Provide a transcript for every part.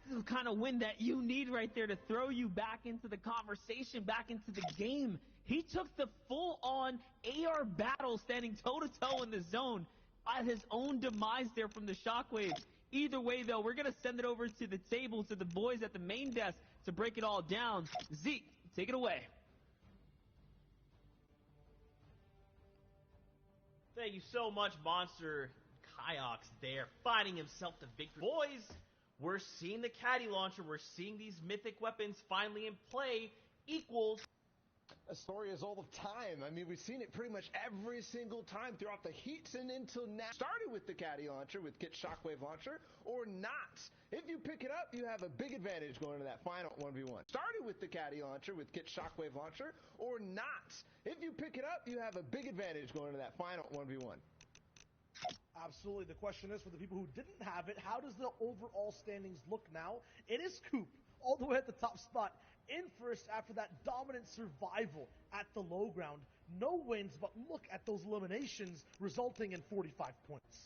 the kind of win that you need right there to throw you back into the conversation, back into the game. He took the full-on AR battle, standing toe-to-toe in the zone at his own demise there from the Shockwave. Either way, though, we're going to send it over to the table, to the boys at the main desk to break it all down. Zeke, take it away. Thank you so much, Monster. Kyox there, finding himself the victory. Boys, we're seeing the caddy launcher. We're seeing these mythic weapons finally in play. Equals. Astoria's all the time. I mean, we've seen it pretty much every single time throughout the heats and until now. Started with the caddy launcher, with Kit Shockwave launcher, or not. If you pick it up, you have a big advantage going into that final 1v1. Started with the caddy launcher, with Kit Shockwave launcher, or not. If you pick it up, you have a big advantage going into that final 1v1. Absolutely. The question is, for the people who didn't have it, how does the overall standings look now? It is Coop all the way at the top spot, in first after that dominant survival at the low ground. No wins, but look at those eliminations resulting in 45 points.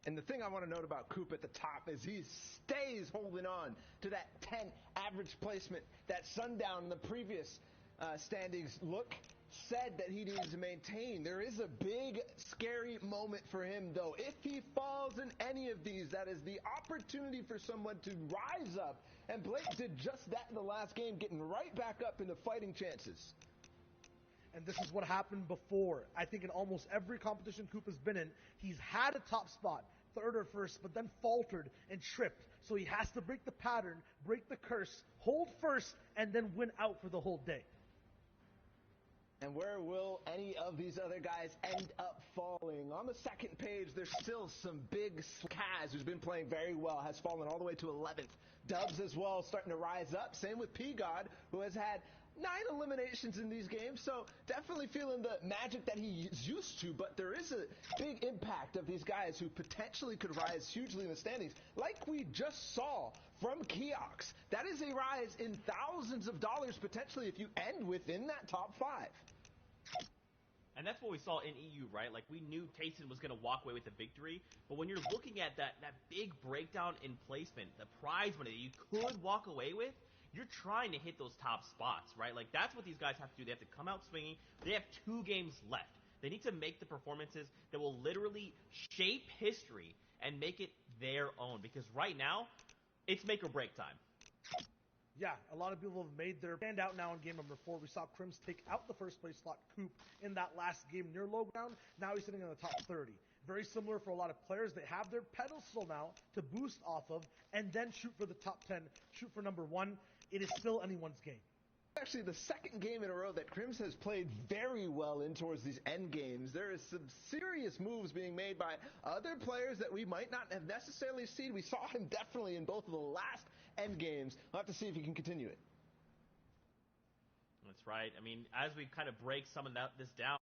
And the thing I want to note about Coop at the top is he stays holding on to that 10 average placement that Sundown in the previous standings look said that he needed to maintain. There is a big, scary moment for him, though. If he falls in any of these, that is the opportunity for someone to rise up, and Blake did just that in the last game, getting right back up into fighting chances. And this is what happened before. I think in almost every competition Coop has been in, he's had a top spot, third or first, but then faltered and tripped. So he has to break the pattern, break the curse, hold first, and then win out for the whole day. And where will any of these other guys end up falling? On the second page, there's still some big Kaz, who's been playing very well, has fallen all the way to 11th. Dubs as well, starting to rise up. Same with P-God, who has had 9 eliminations in these games, so definitely feeling the magic that he is used to, but there is a big impact of these guys who potentially could rise hugely in the standings, like we just saw from Kyox. That is a rise in thousands of dollars potentially if you end within that top 5. And that's what we saw in EU, right? Like, we knew Tayson was going to walk away with the victory, but when you're looking at that big breakdown in placement, the prize money that you could walk away with, you're trying to hit those top spots, right? Like, that's what these guys have to do. They have to come out swinging. They have 2 games left. They need to make the performances that will literally shape history and make it their own, because right now, it's make or break time. Yeah, a lot of people have made their stand out now in game number 4. We saw Crims take out the first place slot, Coop, in that last game near low ground. Now he's sitting in the top 30. Very similar for a lot of players. They have their pedestal now to boost off of and then shoot for the top 10, shoot for number 1. It is still anyone's game. Actually, the second game in a row that Crims has played very well in towards these end games. There is some serious moves being made by other players that we might not have necessarily seen. We saw him definitely in both of the last end games. We'll have to see if he can continue it. That's right. I mean, as we kind of break some of this down,